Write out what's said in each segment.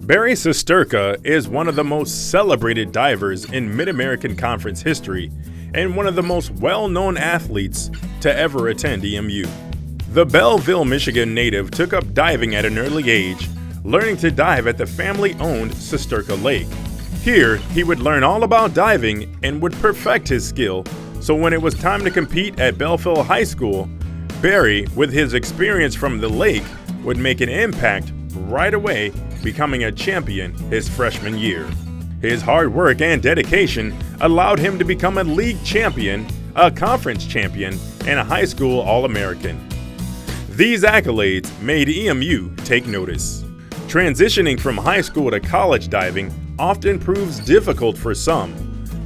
Barry Susterka is one of the most celebrated divers in Mid-American Conference history and one of the most well-known athletes to ever attend EMU. The Belleville, Michigan native took up diving at an early age, learning to dive at the family-owned Susterka Lake. Here, he would learn all about diving and would perfect his skill, so when it was time to compete at Belleville High School, Barry, with his experience from the lake, would make an impact right away, becoming a champion his freshman year. His hard work and dedication allowed him to become a league champion, a conference champion, and a high school All-American. These accolades made EMU take notice. Transitioning from high school to college diving often proves difficult for some,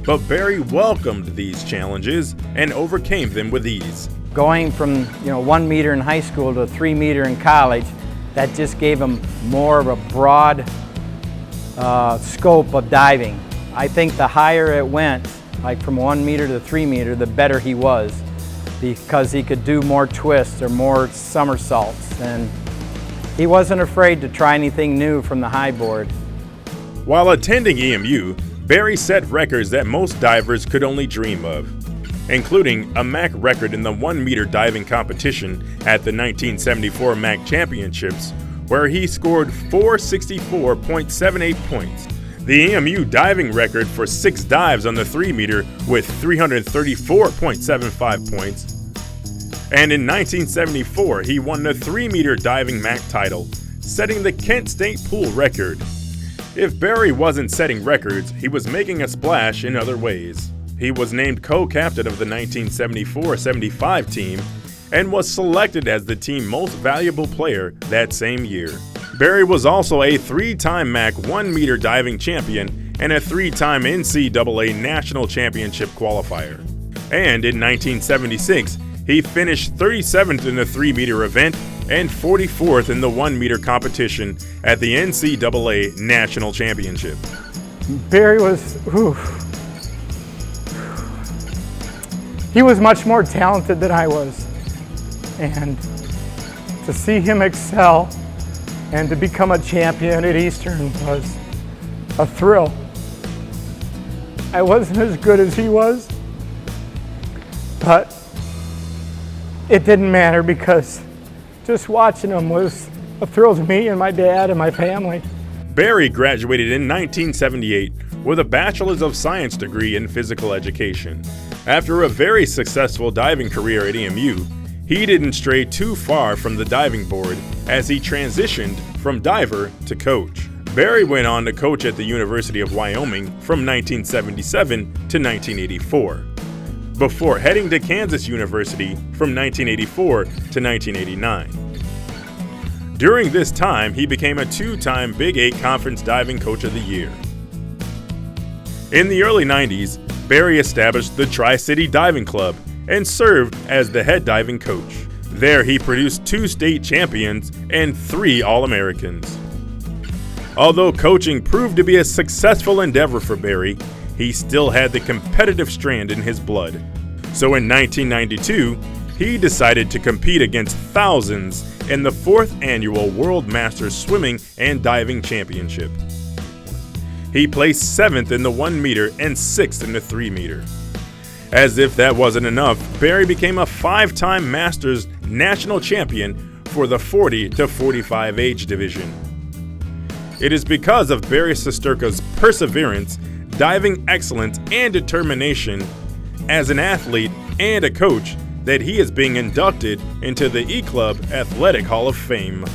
but Barry welcomed these challenges and overcame them with ease. Going from 1 meter in high school to 3 meter in college, that just gave him more of a broad scope of diving. I think the higher it went, like from 1 meter to 3 meter, the better he was, because he could do more twists or more somersaults, and he wasn't afraid to try anything new from the high board. While attending EMU, Barry set records that most divers could only dream of, including a MAC record in the 1 meter diving competition at the 1974 MAC Championships, where he scored 464.78 points, the EMU diving record for 6 dives on the 3 meter with 334.75 points, and in 1974 he won the 3 meter diving MAC title, setting the Kent State pool record. If Barry wasn't setting records, he was making a splash in other ways. He was named co-captain of the 1974-75 team and was selected as the team most valuable player that same year. Barry was also a 3-time MAC 1 meter diving champion and a 3-time NCAA National Championship qualifier. And in 1976, he finished 37th in the 3 meter event and 44th in the 1 meter competition at the NCAA National Championship. Barry was, he was much more talented than I was, and to see him excel and to become a champion at Eastern was a thrill. I wasn't as good as he was, but it didn't matter because just watching him was a thrill to me and my dad and my family. Barry graduated in 1978 with a Bachelor's of Science degree in physical education. After a very successful diving career at EMU, he didn't stray too far from the diving board as he transitioned from diver to coach. Barry went on to coach at the University of Wyoming from 1977 to 1984, before heading to Kansas University from 1984 to 1989. During this time, he became a 2-time Big 8 Conference Diving Coach of the Year. In the early 90s, Barry established the Tri-City Diving Club and served as the head diving coach. There he produced 2 state champions and 3 All-Americans. Although coaching proved to be a successful endeavor for Barry, he still had the competitive strand in his blood. So in 1992, he decided to compete against thousands in the 4th annual World Masters Swimming and Diving Championship. He placed 7th in the 1 meter and 6th in the 3 meter. As if that wasn't enough, Barry became a 5-time Masters national champion for the 40 to 45 age division. It is because of Barry Susterka's perseverance, diving excellence, and determination as an athlete and a coach that he is being inducted into the E-Club Athletic Hall of Fame.